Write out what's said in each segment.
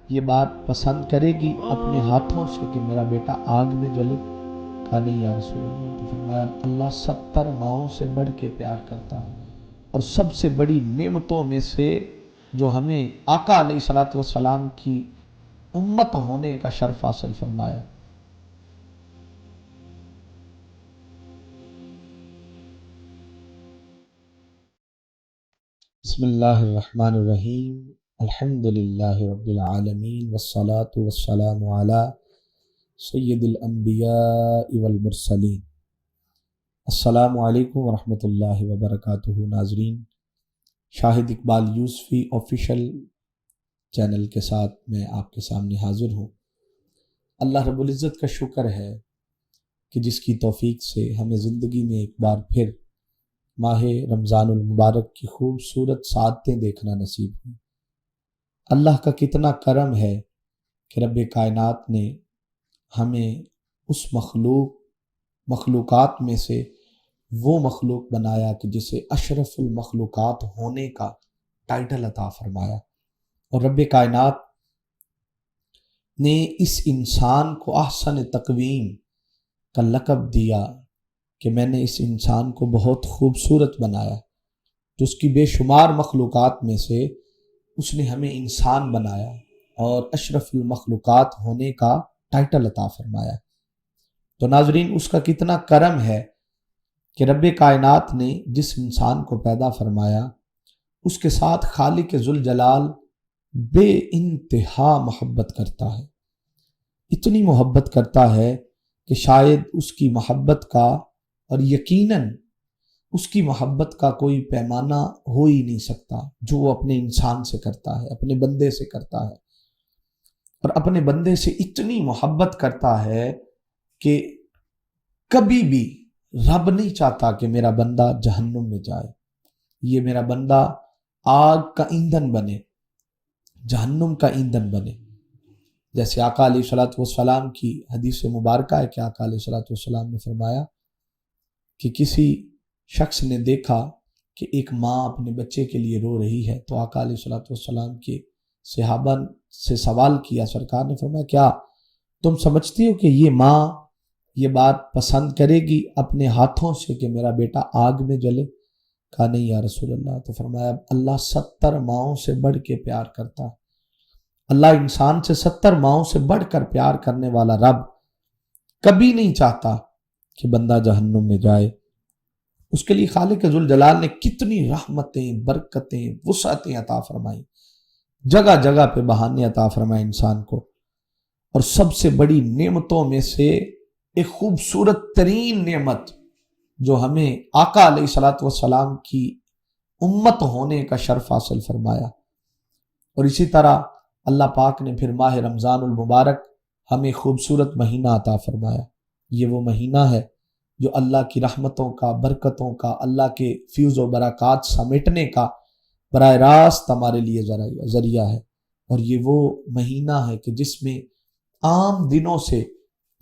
یہ بات پسند کرے گی اپنے ہاتھوں سے کہ میرا بیٹا آگ میں جلے؟ کہا نہیں یا رسول اللہ۔ تو فرمایا اللہ 70 ماؤں سے بڑھ کے پیار کرتا ہے، اور سب سے بڑی نعمتوں میں سے جو ہمیں آقا علیہ الصلوۃ والسلام کی امت ہونے کا شرف حاصل فرمایا۔ بسم اللہ الرحمن الرحیم، الحمد للہ رب العالمین، والصلاة والسلام علی سید الانبیاء والمرسلین۔ السلام علیکم ورحمۃ اللہ وبرکاتہ۔ ناظرین، شاہد اقبال یوسفی آفیشل چینل کے ساتھ میں آپ کے سامنے حاضر ہوں۔ اللہ رب العزت کا شکر ہے کہ جس کی توفیق سے ہمیں زندگی میں ایک بار پھر ماہ رمضان المبارک کی خوبصورت سعادتیں دیکھنا نصیب ہوئی۔ اللہ کا کتنا کرم ہے کہ رب کائنات نے ہمیں اس مخلوقات میں سے وہ مخلوق بنایا کہ جسے اشرف المخلوقات ہونے کا ٹائٹل عطا فرمایا، اور رب کائنات نے اس انسان کو احسن تقویم کا لقب دیا کہ میں نے اس انسان کو بہت خوبصورت بنایا۔ تو اس کی بے شمار مخلوقات میں سے اس نے ہمیں انسان بنایا اور اشرف المخلوقات ہونے کا ٹائٹل عطا فرمایا۔ تو ناظرین، اس کا کتنا کرم ہے کہ رب کائنات نے جس انسان کو پیدا فرمایا اس کے ساتھ خالق ذوالجلال بے انتہا محبت کرتا ہے۔ اتنی محبت کرتا ہے کہ شاید اس کی محبت کا اور یقیناً اس کی محبت کا کوئی پیمانہ ہو ہی نہیں سکتا جو وہ اپنے انسان سے کرتا ہے، اپنے بندے سے کرتا ہے۔ اور اپنے بندے سے اتنی محبت کرتا ہے کہ کبھی بھی رب نہیں چاہتا کہ میرا بندہ جہنم میں جائے، یہ میرا بندہ آگ کا ایندھن بنے، جہنم کا ایندھن بنے۔ جیسے آقا علیہ الصلوۃ والسلام کی حدیث مبارکہ ہے کہ آقا علیہ الصلوۃ والسلام نے فرمایا کہ کسی شخص نے دیکھا کہ ایک ماں اپنے بچے کے لیے رو رہی ہے، تو آقا علیہ الصلوۃ والسلام کے صحابہ سے سوال کیا، سرکار نے فرمایا کیا تم سمجھتی ہو کہ یہ ماں یہ بات پسند کرے گی اپنے ہاتھوں سے کہ میرا بیٹا آگ میں جلے؟ کہا نہیں یا رسول اللہ۔ تو فرمایا اللہ 70 ماؤں سے بڑھ کے پیار کرتا ہے۔ اللہ انسان سے 70 ماؤں سے بڑھ کر پیار کرنے والا رب کبھی نہیں چاہتا کہ بندہ جہنم میں جائے۔ اس کے لیے خالق ذوالجلال نے کتنی رحمتیں، برکتیں، وسعتیں عطا فرمائیں، جگہ جگہ پہ بہانے عطا فرمائے انسان کو۔ اور سب سے بڑی نعمتوں میں سے ایک خوبصورت ترین نعمت جو ہمیں آقا علیہ الصلوۃ والسلام کی امت ہونے کا شرف حاصل فرمایا۔ اور اسی طرح اللہ پاک نے پھر ماہ رمضان المبارک ہمیں خوبصورت مہینہ عطا فرمایا۔ یہ وہ مہینہ ہے جو اللہ کی رحمتوں کا، برکتوں کا، اللہ کے فیض و برکات سمیٹنے کا براہ راست ہمارے لیے ذریعہ ہے۔ اور یہ وہ مہینہ ہے کہ جس میں عام دنوں سے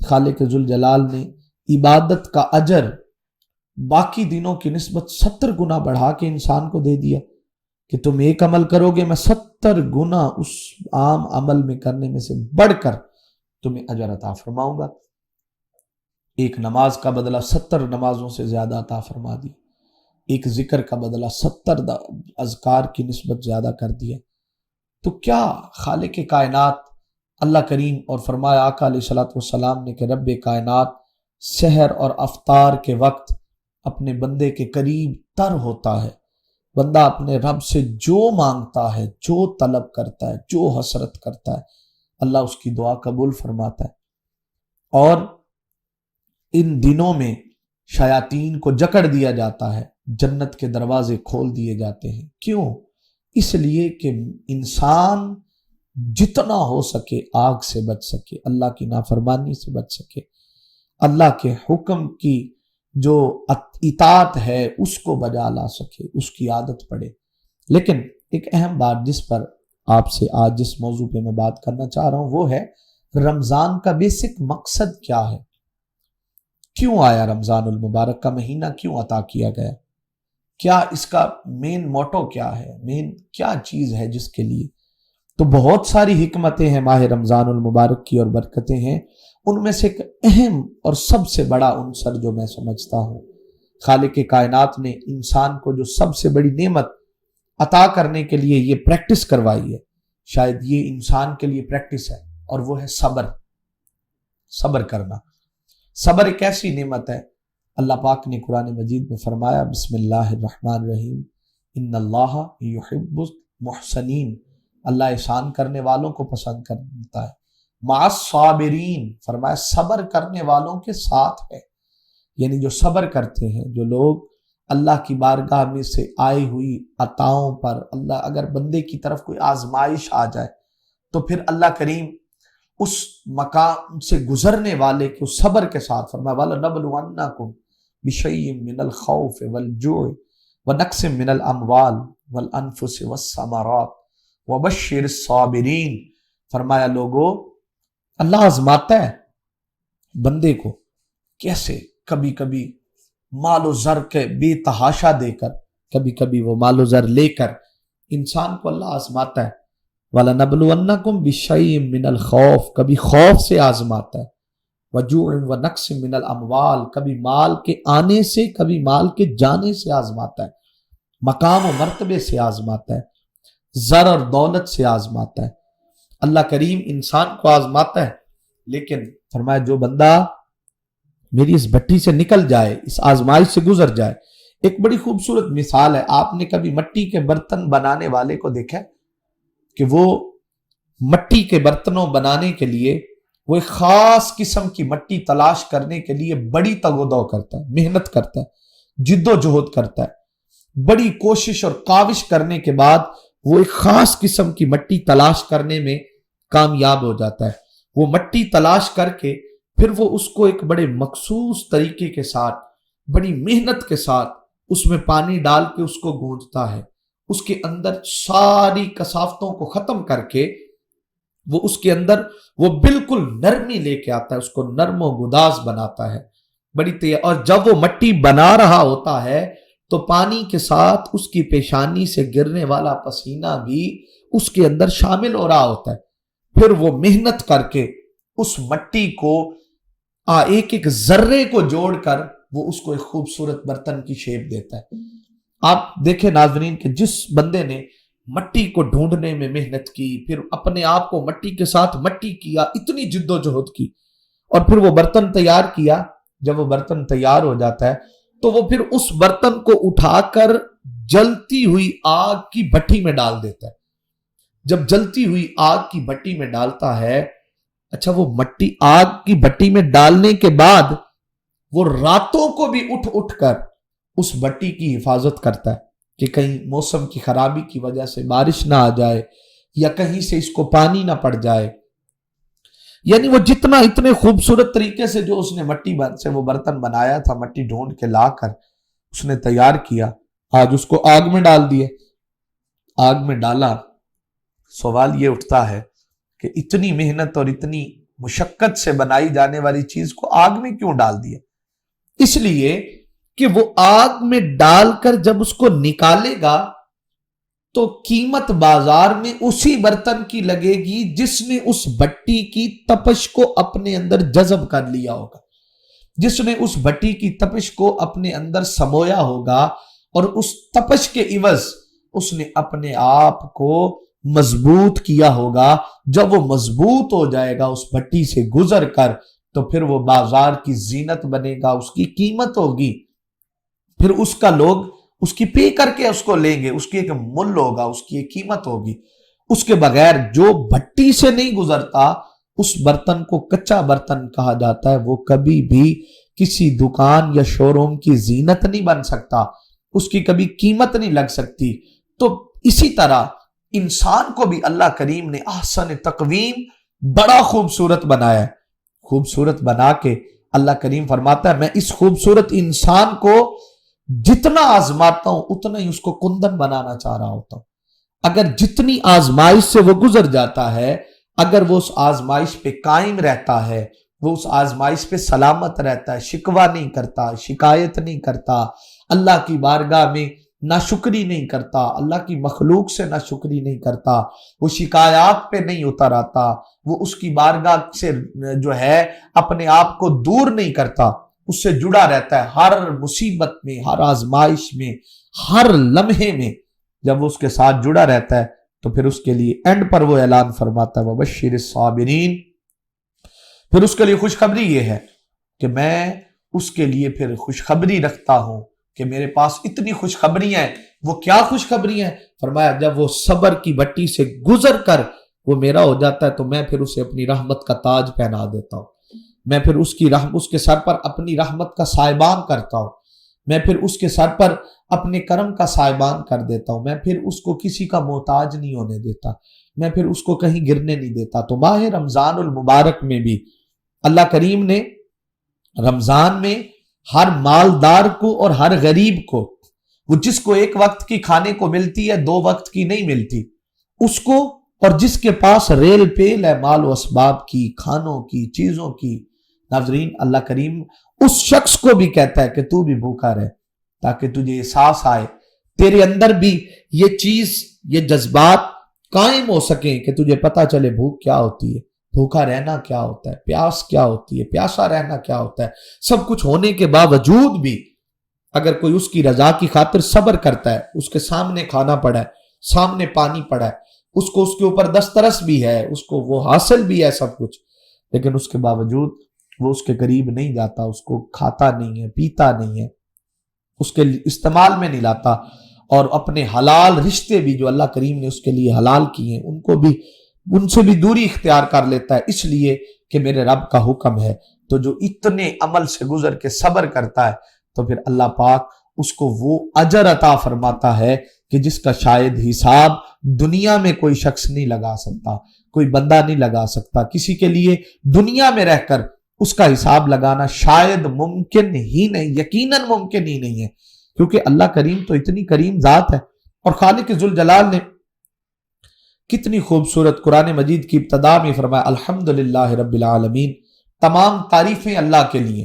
خالق ذوالجلال نے عبادت کا اجر باقی دنوں کی نسبت 70 گنا بڑھا کے انسان کو دے دیا کہ تم ایک عمل کرو گے، میں 70 گنا اس عام عمل میں کرنے میں سے بڑھ کر تمہیں اجر عطا فرماؤں گا۔ ایک نماز کا بدلہ 70 نمازوں سے زیادہ عطا فرما دی، ایک ذکر کا بدلہ 70 اذکار کی نسبت زیادہ کر دیا۔ تو کیا خالق کائنات اللہ کریم، اور فرمایا آقا علیہ الصلوۃ والسلام نے کہ رب کائنات سحر اور افطار کے وقت اپنے بندے کے قریب تر ہوتا ہے۔ بندہ اپنے رب سے جو مانگتا ہے، جو طلب کرتا ہے، جو حسرت کرتا ہے، اللہ اس کی دعا قبول فرماتا ہے۔ اور ان دنوں میں شیاطین کو جکڑ دیا جاتا ہے، جنت کے دروازے کھول دیے جاتے ہیں۔ کیوں؟ اس لیے کہ انسان جتنا ہو سکے آگ سے بچ سکے، اللہ کی نافرمانی سے بچ سکے، اللہ کے حکم کی جو اطاعت ہے اس کو بجا لا سکے، اس کی عادت پڑے۔ لیکن ایک اہم بات جس پر آپ سے آج جس موضوع پہ میں بات کرنا چاہ رہا ہوں وہ ہے رمضان کا بیسک مقصد کیا ہے؟ کیوں آیا رمضان المبارک کا مہینہ؟ کیوں عطا کیا گیا؟ کیا اس کا مین موٹو کیا ہے؟ مین کیا چیز ہے جس کے لیے؟ تو بہت ساری حکمتیں ہیں ماہ رمضان المبارک کی اور برکتیں ہیں، ان میں سے ایک اہم اور سب سے بڑا عنصر جو میں سمجھتا ہوں، خالق کائنات نے انسان کو جو سب سے بڑی نعمت عطا کرنے کے لیے یہ پریکٹس کروائی ہے، شاید یہ انسان کے لیے پریکٹس ہے، اور وہ ہے صبر۔ صبر کرنا، صبر ایک ایسی نعمت ہے۔ اللہ پاک نے قرآن مجید میں فرمایا، بسم اللہ الرحمن الرحیم، ان اللہ یحب المحسنین، اللہ احسان کرنے والوں کو پسند کرتا ہے، مع الصابرین، فرمایا صبر کرنے والوں کے ساتھ ہے۔ یعنی جو صبر کرتے ہیں، جو لوگ اللہ کی بارگاہ میں سے آئی ہوئی عطاؤں پر، اللہ اگر بندے کی طرف کوئی آزمائش آ جائے تو پھر اللہ کریم اس مقام سے گزرنے والے کو صبر کے ساتھ فرمایا، وَلَنَبْلُوَنَّكُمْ بِشَيْءٍ مِّنَ الْخَوْفِ وَالْجُوعِ وَنَقْصٍ مِّنَ الْأَمْوَالِ وَالْأَنفُسِ وَالثَّمَرَاتِ وَبَشِّرِ الصَّابِرِينَ، فرمایا لوگو، اللہ آزماتا ہے بندے کو، کیسے؟ کبھی کبھی مال و زر کے بے تحاشا دے کر، کبھی کبھی وہ مال و زر لے کر انسان کو اللہ آزماتا ہے۔ وَلَنَبْلُوَنَّكُمْ بِشَيْءٍ مِّنَ الْخَوْفِ، کبھی خوف سے آزماتا ہے، وَجُوعٍ وَنَقْصٍ مِّنَ الْأَمْوَالِ، کبھی مال کے آنے سے، کبھی مال کے جانے سے آزماتا ہے، مقام و مرتبے سے آزماتا ہے، زر اور دولت سے آزماتا ہے۔ اللہ کریم انسان کو آزماتا ہے، لیکن فرمایا جو بندہ میری اس بھٹی سے نکل جائے، اس آزمائش سے گزر جائے۔ ایک بڑی خوبصورت مثال ہے، آپ نے کبھی مٹی کے برتن بنانے والے کو دیکھا کہ وہ مٹی کے برتنوں بنانے کے لیے وہ ایک خاص قسم کی مٹی تلاش کرنے کے لیے بڑی تگ و دو کرتا ہے، محنت کرتا ہے، جد و جہد کرتا ہے، بڑی کوشش اور کاوش کرنے کے بعد وہ ایک خاص قسم کی مٹی تلاش کرنے میں کامیاب ہو جاتا ہے۔ وہ مٹی تلاش کر کے پھر وہ اس کو ایک بڑے مخصوص طریقے کے ساتھ، بڑی محنت کے ساتھ اس میں پانی ڈال کے اس کو گونجتا ہے، اس کے اندر ساری کثافتوں کو ختم کر کے وہ اس کے اندر وہ بالکل نرمی لے کے آتا ہے، اس کو نرم و گداز بناتا ہے بڑی اور جب وہ مٹی بنا رہا ہوتا ہے تو پانی کے ساتھ اس کی پیشانی سے گرنے والا پسینہ بھی اس کے اندر شامل ہو رہا ہوتا ہے۔ پھر وہ محنت کر کے اس مٹی کو ایک ایک ذرے کو جوڑ کر وہ اس کو ایک خوبصورت برتن کی شیپ دیتا ہے۔ آپ دیکھیں ناظرین کہ جس بندے نے مٹی کو ڈھونڈنے میں محنت کی، پھر اپنے آپ کو مٹی کے ساتھ مٹی کیا، اتنی جد و جہد کی، اور پھر وہ برتن تیار کیا، جب وہ برتن تیار ہو جاتا ہے تو وہ پھر اس برتن کو اٹھا کر جلتی ہوئی آگ کی بھٹی میں ڈال دیتا ہے۔ جب جلتی ہوئی آگ کی بھٹی میں ڈالتا ہے، اچھا وہ مٹی آگ کی بھٹی میں ڈالنے کے بعد وہ راتوں کو بھی اٹھ اٹھ کر اس بھٹی کی حفاظت کرتا ہے کہ کہیں موسم کی خرابی کی وجہ سے بارش نہ آ جائے یا کہیں سے اس کو پانی نہ پڑ جائے۔ یعنی وہ جتنا اتنے خوبصورت طریقے سے جو اس نے مٹی سے وہ برتن بنایا تھا، مٹی ڈھونڈ کے لا کر اس نے تیار کیا، آج اس کو آگ میں ڈال دیے۔ آگ میں ڈالا، سوال یہ اٹھتا ہے کہ اتنی محنت اور اتنی مشقت سے بنائی جانے والی چیز کو آگ میں کیوں ڈال دیا؟ اس لیے کہ وہ آگ میں ڈال کر جب اس کو نکالے گا تو قیمت بازار میں اسی برتن کی لگے گی جس نے اس بھٹی کی تپش کو اپنے اندر جذب کر لیا ہوگا، جس نے اس بھٹی کی تپش کو اپنے اندر سمویا ہوگا، اور اس تپش کے عوض اس نے اپنے آپ کو مضبوط کیا ہوگا۔ جب وہ مضبوط ہو جائے گا اس بھٹی سے گزر کر تو پھر وہ بازار کی زینت بنے گا، اس کی قیمت ہوگی، پھر اس کا لوگ اس کی پے کر کے اس کو لیں گے، اس کی ایک مل ہوگا، اس کی ایک قیمت ہوگی۔ اس کے بغیر جو بھٹی سے نہیں گزرتا اس برتن کو کچا برتن کہا جاتا ہے، وہ کبھی بھی کسی دکان یا شو روم کی زینت نہیں بن سکتا، اس کی کبھی قیمت نہیں لگ سکتی۔ تو اسی طرح انسان کو بھی اللہ کریم نے احسن تقویم بڑا خوبصورت بنایا ہے۔ خوبصورت بنا کے اللہ کریم فرماتا ہے میں اس خوبصورت انسان کو جتنا آزماتا ہوں اتنا ہی اس کو کندن بنانا چاہ رہا ہوتا ہوں۔ اگر جتنی آزمائش سے وہ گزر جاتا ہے، اگر وہ اس آزمائش پہ قائم رہتا ہے، وہ اس آزمائش پہ سلامت رہتا ہے، شکوہ نہیں کرتا، شکایت نہیں کرتا، اللہ کی بارگاہ میں ناشکری نہیں کرتا، اللہ کی مخلوق سے ناشکری نہیں کرتا، وہ شکایات پہ نہیں اتر آتا، وہ اس کی بارگاہ سے جو ہے اپنے آپ کو دور نہیں کرتا، اس سے جڑا رہتا ہے ہر مصیبت میں، ہر آزمائش میں، ہر لمحے میں، جب وہ اس کے ساتھ جڑا رہتا ہے تو پھر اس کے لیے اینڈ پر وہ اعلان فرماتا ہے وَبَشِّرِ الصَّابِرِينَ، پھر اس کے لیے خوشخبری یہ ہے کہ میں اس کے لیے پھر خوشخبری رکھتا ہوں کہ میرے پاس اتنی خوشخبریاں ہیں۔ وہ کیا خوشخبریاں ہیں؟ فرمایا جب وہ صبر کی بٹی سے گزر کر وہ میرا ہو جاتا ہے تو میں پھر اسے اپنی رحمت کا تاج پہنا دیتا ہوں، میں پھر اس کے سر پر اپنی رحمت کا سائبان کرتا ہوں، میں پھر اس کے سر پر اپنے کرم کا سائبان کر دیتا ہوں، میں پھر اس کو کسی کا محتاج نہیں ہونے دیتا، میں پھر اس کو کہیں گرنے نہیں دیتا۔ تو ماہ رمضان المبارک میں بھی اللہ کریم نے رمضان میں ہر مالدار کو اور ہر غریب کو، وہ جس کو ایک وقت کی کھانے کو ملتی ہے 2 وقت کی نہیں ملتی اس کو، اور جس کے پاس ریل پیل ہے مال و اسباب کی، کھانوں کی، چیزوں کی، ناظرین اللہ کریم اس شخص کو بھی کہتا ہے کہ تو بھی بھوکا رہ تاکہ تجھے احساس آئے، تیرے اندر بھی یہ چیز، یہ جذبات قائم ہو سکیں کہ تجھے پتا چلے بھوک کیا ہوتی ہے، بھوکا رہنا کیا ہوتا ہے، پیاس کیا ہوتی ہے، پیاسا رہنا کیا ہوتا ہے۔ سب کچھ ہونے کے باوجود بھی اگر کوئی اس کی رضا کی خاطر صبر کرتا ہے، اس کے سامنے کھانا پڑا ہے، سامنے پانی پڑا ہے، اس کو اس کے اوپر دسترس بھی ہے، اس کو وہ حاصل بھی ہے سب کچھ، لیکن اس کے باوجود وہ اس کے قریب نہیں جاتا، اس کو کھاتا نہیں ہے، پیتا نہیں ہے، اس کے استعمال میں نہیں لاتا، اور اپنے حلال رشتے بھی جو اللہ کریم نے اس کے لیے حلال کیے ہیں ان سے بھی دوری اختیار کر لیتا ہے، اس لیے کہ میرے رب کا حکم ہے۔ تو جو اتنے عمل سے گزر کے صبر کرتا ہے تو پھر اللہ پاک اس کو وہ اجر عطا فرماتا ہے کہ جس کا شاید حساب دنیا میں کوئی شخص نہیں لگا سکتا، کوئی بندہ نہیں لگا سکتا، کسی کے لیے دنیا میں رہ کر اس کا حساب لگانا شاید ممکن ہی نہیں، یقیناً ممکن ہی نہیں ہے، کیونکہ اللہ کریم تو اتنی کریم ذات ہے۔ اور خالق ذوالجلال نے کتنی خوبصورت قرآن مجید کی ابتدا میں فرمایا الحمدللہ رب العالمین، تمام تعریفیں اللہ کے لیے،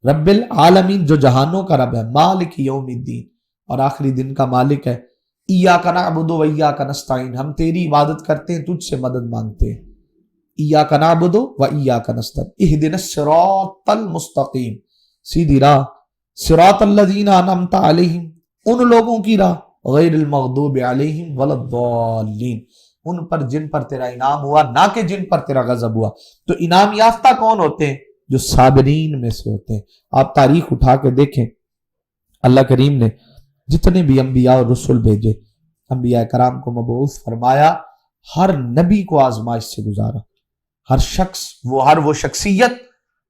رب العالمین جو جہانوں کا رب ہے، مالک یوم الدین، اور آخری دن کا مالک ہے، ایاک نعبد و ایاک نستعین، ہم تیری عبادت کرتے ہیں، تجھ سے مدد مانگتے ہیں، ایاک نعبد و ایاک نستعین، اہدنا الصراط المستقیم، سیدھی راہ، صراط الذین انعمت علیہم، ان لوگوں کی راہ، غیر المغضوب علیہم ولا الضالین، ان پر جن پر تیرا انعام ہوا، نہ کہ جن پر تیرا غضب ہوا۔ تو انعام یافتہ کون ہوتے ہیں؟ جو صابرین میں سے ہوتے ہیں۔ آپ تاریخ اٹھا کے دیکھیں، اللہ کریم نے جتنے بھی انبیاء اور رسول بھیجے، انبیاء کرام کو مبعوث فرمایا، ہر نبی کو آزمائش سے گزارا، ہر شخص، ہر وہ شخصیت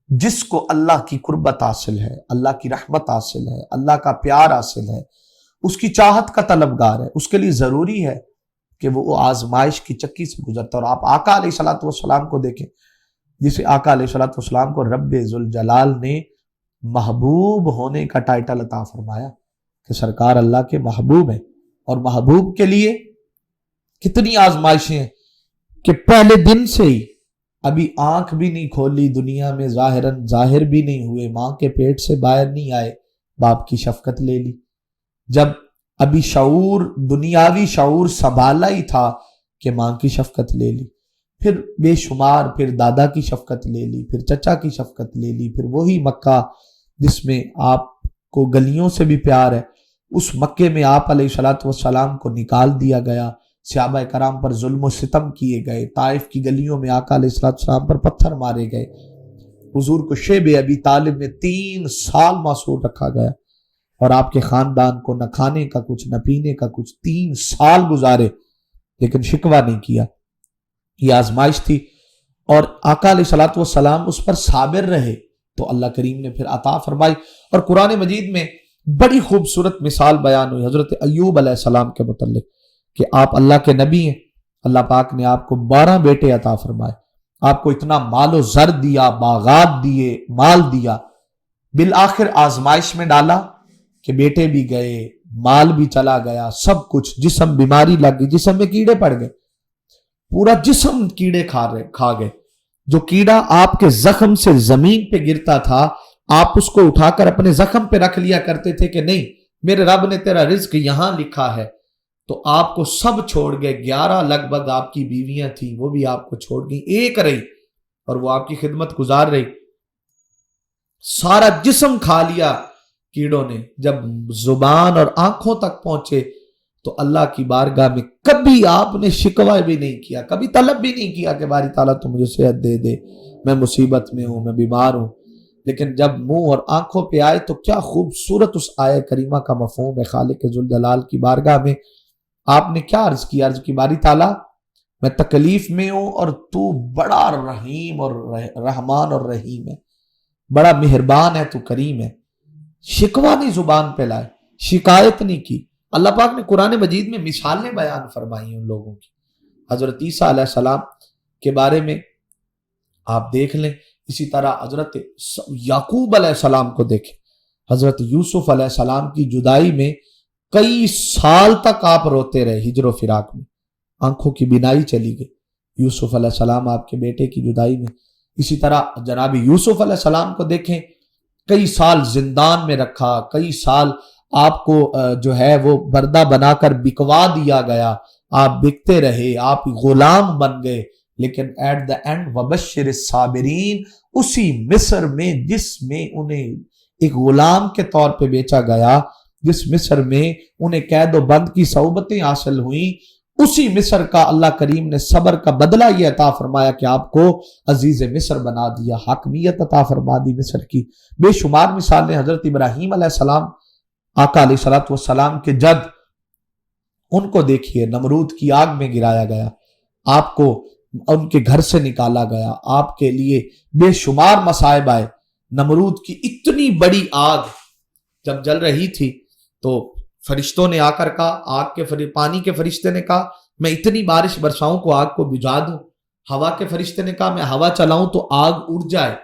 جس کو اللہ کی قربت حاصل ہے، اللہ کی رحمت حاصل ہے، اللہ کا پیار حاصل ہے، اس کی چاہت کا طلبگار ہے، اس کے لیے ضروری ہے کہ وہ آزمائش کی چکی سے گزرتا۔ اور آپ آقا علیہ الصلوۃ والسلام کو دیکھیں، جسے آقا علیہ الصلوۃ والسلام کو رب ذوالجلال نے محبوب ہونے کا ٹائٹل عطا فرمایا کہ سرکار اللہ کے محبوب ہیں، اور محبوب کے لیے کتنی آزمائشیں ہیں کہ پہلے دن سے ہی ابھی آنکھ بھی نہیں کھولی دنیا میں، ظاہر بھی نہیں ہوئے، ماں کے پیٹ سے باہر نہیں آئے، باپ کی شفقت لے لی، جب ابھی شعور، دنیاوی شعور سنبھالا ہی تھا کہ ماں کی شفقت لے لی، پھر بے شمار، پھر دادا کی شفقت لے لی، پھر چچا کی شفقت لے لی، پھر وہی مکہ جس میں آپ کو گلیوں سے بھی پیار ہے، اس مکے میں آپ علیہ الصلوۃ والسلام کو نکال دیا گیا، صحابہ کرام پر ظلم و ستم کیے گئے، طائف کی گلیوں میں آقا علیہ الصلوۃ والسلام پر پتھر مارے گئے، حضور کو شیب ابی طالب میں 3 سال معصور رکھا گیا، اور آپ کے خاندان کو نہ کھانے کا کچھ، نہ پینے کا کچھ، 3 سال گزارے، لیکن شکوہ نہیں کیا۔ یہ آزمائش تھی، اور آقا علیہ الصلوۃ والسلام اس پر صابر رہے تو اللہ کریم نے پھر عطا فرمائی۔ اور قرآن مجید میں بڑی خوبصورت مثال بیان ہوئی حضرت ایوب علیہ السلام کے متعلق کہ آپ اللہ کے نبی ہیں، اللہ پاک نے آپ کو 12 بیٹے عطا فرمائے، آپ کو اتنا مال و زر دیا، باغات دیے، مال دیا، بالآخر آزمائش میں ڈالا کہ بیٹے بھی گئے، مال بھی چلا گیا، سب کچھ، جسم بیماری لگ گئی، جسم میں کیڑے پڑ گئے، پورا جسم کیڑے کھا گئے۔ جو کیڑا آپ کے زخم سے زمین پہ گرتا تھا، آپ اس کو اٹھا کر اپنے زخم پہ رکھ لیا کرتے تھے کہ نہیں میرے رب نے تیرا رزق یہاں لکھا ہے. تو آپ کو سب چھوڑ گئے. 11 لگ بھگ آپ کی بیویاں تھیں، وہ بھی آپ کو چھوڑ گئی، ایک رہی اور وہ آپ کی خدمت گزار رہی. سارا جسم کھا لیا کیڑوں نے. جب زبان اور آنکھوں تک پہنچے تو اللہ کی بارگاہ میں کبھی آپ نے شکوہ بھی نہیں کیا، کبھی طلب بھی نہیں کیا کہ باری تعالیٰ تو مجھے صحت دے دے، میں مصیبت میں ہوں، میں بیمار ہوں. لیکن جب منہ اور آنکھوں پہ آئے تو کیا خوبصورت اس آیہ کریمہ کا مفہوم ہے. خالق ذوالجلال کی بارگاہ میں آپ نے کیا عرض کیا؟ عرض کی باری تعالیٰ میں تکلیف میں ہوں اور تو بڑا رحیم اور رحمان اور رحیم ہے، بڑا مہربان ہے، تو کریم ہے. شکوہ نہیں زبان پہ لائے، شکایت نہیں کی. اللہ پاک نے قرآن مجید میں مثالیں بیان فرمائی ان لوگوں کی. حضرت عیسیٰ علیہ السلام کے بارے میں آپ دیکھ لیں، اسی طرح حضرت یعقوب علیہ السلام کو دیکھیں. حضرت یوسف علیہ السلام کی جدائی میں کئی سال تک آپ روتے رہے، ہجر و فراق میں، آنکھوں کی بینائی چلی گئی. یوسف علیہ السلام آپ کے بیٹے کی جدائی میں. اسی طرح جناب یوسف علیہ السلام کو دیکھیں، کئی سال زندان میں رکھا، کئی سال آپ کو جو ہے وہ بردہ بنا کر بکوا دیا گیا، آپ بکتے رہے، آپ غلام بن گئے. لیکن ایٹ دا اینڈ وبشر الصابرین، اسی مصر میں جس میں انہیں ایک غلام کے طور پہ بیچا گیا، جس مصر میں انہیں قید و بند کی صعوبتیں حاصل ہوئیں، اسی مصر کا اللہ کریم نے صبر کا بدلہ یہ عطا فرمایا کہ آپ کو عزیز مصر بنا دیا، حاکمیت عطا فرما دی مصر کی. بے شمار مثالیں. حضرت ابراہیم علیہ السلام آقا علیہ السلام کے جد، ان کو دیکھیے، نمرود کی آگ میں گرایا گیا، آپ کو ان کے گھر سے نکالا گیا، آپ کے لیے بے شمار مصائب آئے. نمرود کی اتنی بڑی آگ جب جل رہی تھی تو فرشتوں نے آ کر کہا، پانی کے فرشتے نے کہا میں اتنی بارش برساؤں کو آگ کو بجھا دوں. ہوا کے فرشتے نے کہا میں ہوا چلاؤں تو آگ اڑ جائے.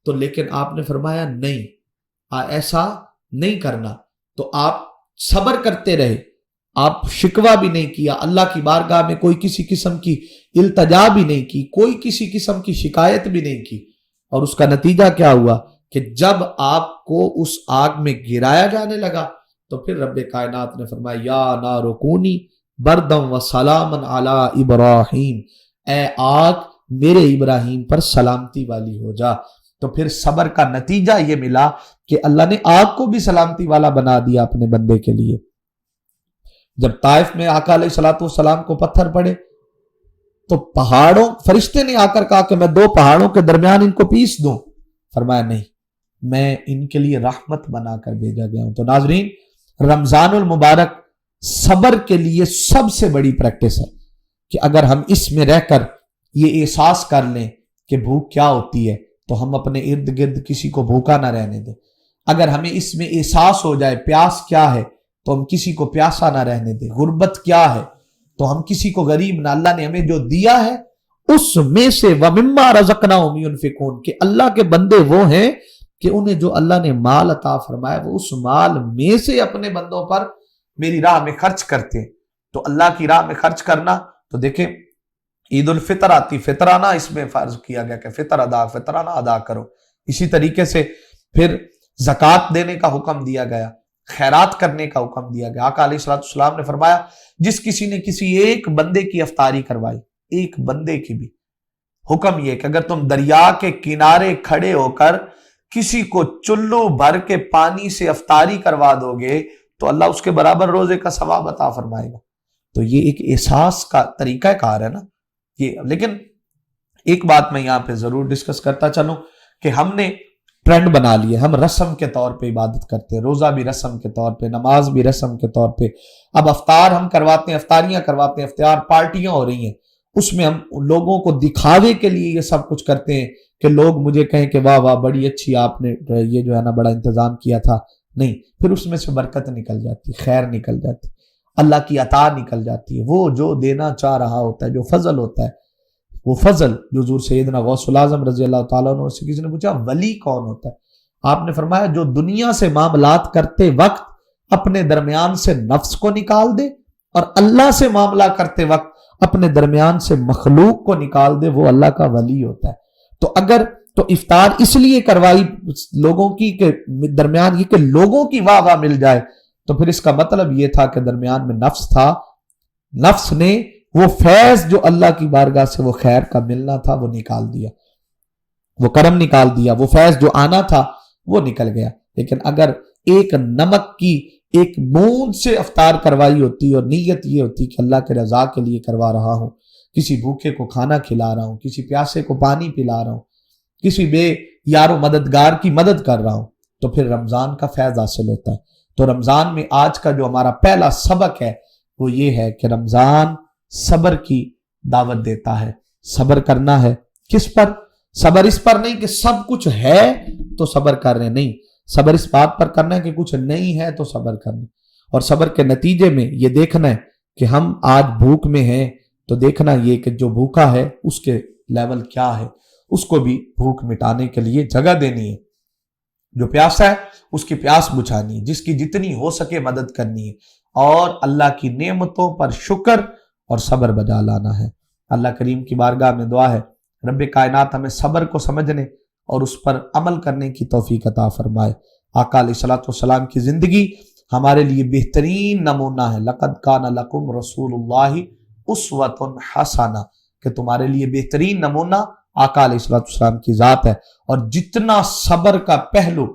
تو لیکن آپ نے فرمایا نہیں، ایسا نہیں کرنا. تو آپ صبر کرتے رہے، آپ شکوہ بھی نہیں کیا، اللہ کی بارگاہ میں کوئی کسی قسم کی التجا بھی نہیں کی، کوئی کسی قسم کی شکایت بھی نہیں کی. اور اس کا نتیجہ کیا ہوا کہ جب آپ کو اس آگ میں گرایا جانے لگا تو پھر رب کائنات نے فرمایا یا نار کونی بردم و سلامن علی ابراہیم، اے آگ میرے ابراہیم پر سلامتی والی ہو جا. تو پھر صبر کا نتیجہ یہ ملا کہ اللہ نے آگ کو بھی سلامتی والا بنا دیا اپنے بندے کے لیے. جب طائف میں آقا علیہ السلام کو پتھر پڑے تو فرشتے نے آ کر کہا کہ میں 2 پہاڑوں کے درمیان ان کو پیس دوں. فرمایا نہیں، میں ان کے لیے رحمت بنا کر بھیجا گیا ہوں. تو ناظرین، رمضان المبارک صبر کے لیے سب سے بڑی پریکٹس ہے کہ اگر ہم اس میں رہ کر یہ احساس کر لیں کہ بھوک کیا ہوتی ہے تو ہم اپنے ارد گرد کسی کو بھوکا نہ رہنے دیں. اگر ہمیں اس میں احساس ہو جائے پیاس کیا ہے تو ہم کسی کو پیاسا نہ رہنے دیں. غربت کیا ہے تو ہم کسی کو غریب نہ. اللہ نے ہمیں جو دیا ہے اس میں سے وَمِمَّا رَزَقْنَاهُمْ يُنْفِقُونَ، کہ اللہ کے بندے وہ ہیں کہ انہیں جو اللہ نے مال عطا فرمایا وہ اس مال میں سے اپنے بندوں پر میری راہ میں خرچ کرتے ہیں. تو اللہ کی راہ میں خرچ کرنا، تو دیکھیں عید الفطر آتی، فطرانہ اس میں فرض کیا گیا کہ فطرانہ ادا کرو. اسی طریقے سے پھر زکوٰۃ دینے کا حکم دیا گیا، خیرات کرنے کا حکم دیا گیا. آقا علیہ السلام نے فرمایا جس کسی نے کسی ایک بندے کی افطاری کروائی، ایک بندے کی بھی، حکم یہ کہ اگر تم دریا کے کنارے کھڑے ہو کر کسی کو چلو بھر کے پانی سے افطاری کروا دو گے تو اللہ اس کے برابر روزے کا ثواب عطا فرمائے گا. تو یہ ایک احساس کا طریقہ کار ہے نا یہ. لیکن ایک بات میں یہاں پہ ضرور ڈسکس کرتا چلوں کہ ہم نے ٹرینڈ بنا لیے، ہم رسم کے طور پہ عبادت کرتے ہیں، روزہ بھی رسم کے طور پہ، نماز بھی رسم کے طور پہ. اب افطار ہم کرواتے ہیں، افطاریاں کرواتے ہیں، افطار پارٹیاں ہو رہی ہیں، اس میں ہم لوگوں کو دکھاوے کے لیے یہ سب کچھ کرتے ہیں کہ لوگ مجھے کہیں کہ واہ واہ بڑی اچھی آپ نے یہ جو ہے نا بڑا انتظام کیا تھا. نہیں، پھر اس میں سے برکت نکل جاتی، خیر نکل جاتی، اللہ کی عطا نکل جاتی ہے. وہ جو دینا چاہ رہا ہوتا ہے، جو فضل ہوتا ہے، وہ فضل جو حضور سیدنا غوث الاعظم رضی اللہ تعالیٰ عنہ سے کسی نے پوچھا ولی کون ہوتا ہے؟ آپ نے فرمایا جو دنیا سے معاملات کرتے وقت اپنے درمیان سے نفس کو نکال دے اور اللہ سے معاملہ کرتے وقت اپنے درمیان سے مخلوق کو نکال دے، وہ اللہ کا ولی ہوتا ہے. تو اگر تو افطار اس لیے کروائی لوگوں کی کہ درمیان یہ کہ لوگوں کی واہ واہ مل جائے تو پھر اس کا مطلب یہ تھا کہ درمیان میں نفس تھا، نفس نے وہ فیض جو اللہ کی بارگاہ سے وہ خیر کا ملنا تھا وہ نکال دیا، وہ کرم نکال دیا، وہ فیض جو آنا تھا وہ نکل گیا۔ لیکن اگر ایک نمک کی ایک بوند سے افطار کروائی ہوتی اور نیت یہ ہوتی کہ اللہ کے رضا کے لیے کروا رہا ہوں، کسی بھوکے کو کھانا کھلا رہا ہوں، کسی پیاسے کو پانی پلا رہا ہوں، کسی بے یار و مددگار کی مدد کر رہا ہوں، تو پھر رمضان کا فیض حاصل ہوتا ہے۔ تو رمضان میں آج کا جو ہمارا پہلا سبق ہے وہ یہ ہے کہ رمضان صبر کی دعوت دیتا ہے۔ صبر کرنا ہے کس پر؟ صبر اس پر نہیں کہ سب کچھ ہے تو صبر کر رہے ہیں، نہیں، صبر اس بات پر کرنا ہے کہ کچھ نہیں ہے تو صبر کرنا، اور صبر کے نتیجے میں یہ دیکھنا ہے کہ ہم آج بھوک میں ہیں تو دیکھنا یہ کہ جو بھوکا ہے اس کے لیول کیا ہے، اس کو بھی بھوک مٹانے کے لیے جگہ دینی ہے، جو پیاسا ہے اس کی پیاس بجھانی ہے، جس کی جتنی ہو سکے مدد کرنی ہے، اور اللہ کی نعمتوں پر شکر اور صبر بجا لانا ہے۔ اللہ کریم کی بارگاہ میں دعا ہے رب کائنات ہمیں صبر کو سمجھنے اور اس پر عمل کرنے کی توفیق عطا فرمائے۔ آقا علیہ الصلوۃ والسلام کی زندگی ہمارے لیے بہترین نمونہ ہے۔ لقد کان لکم رسول اللہ اسوۃ حسنہ، کہ تمہارے لیے بہترین نمونہ آقا علیہ الصلوۃ والسلام کی ذات ہے، اور جتنا صبر کا پہلو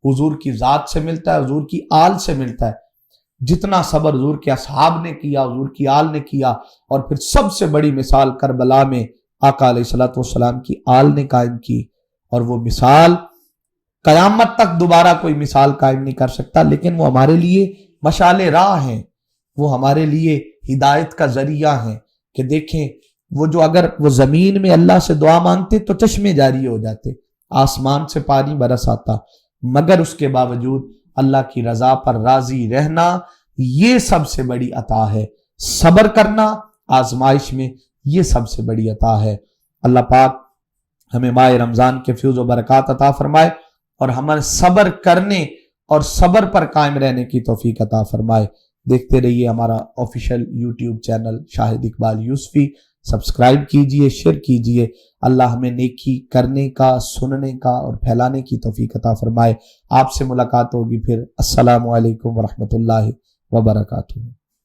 حضور کی ذات سے ملتا ہے، حضور کی آل سے ملتا ہے، جتنا صبر حضور کے اصحاب نے کیا، حضور کی آل نے کیا، اور پھر سب سے بڑی مثال کربلا میں آقا علیہ الصلوۃ والسلام کی آل نے قائم کی، اور وہ مثال قیامت تک دوبارہ کوئی مثال قائم نہیں کر سکتا، لیکن وہ ہمارے لیے مشعل راہ ہیں، وہ ہمارے لیے ہدایت کا ذریعہ ہیں کہ دیکھیں وہ جو اگر وہ زمین میں اللہ سے دعا مانگتے تو چشمے جاری ہو جاتے، آسمان سے پانی برس آتا، مگر اس کے باوجود اللہ کی رضا پر راضی رہنا یہ سب سے بڑی عطا ہے۔ صبر کرنا آزمائش میں یہ سب سے بڑی عطا ہے۔ اللہ پاک ہمیں ماہ رمضان کے فیض و برکات عطا فرمائے، اور ہمیں صبر کرنے اور صبر پر قائم رہنے کی توفیق عطا فرمائے۔ دیکھتے رہیے ہمارا آفیشیل یوٹیوب چینل شاہد اقبال یوسفی، سبسکرائب کیجئے، شیئر کیجئے۔ اللہ ہمیں نیکی کرنے کا، سننے کا اور پھیلانے کی توفیق عطا فرمائے۔ آپ سے ملاقات ہوگی پھر۔ السلام علیکم ورحمۃ اللہ وبرکاتہ۔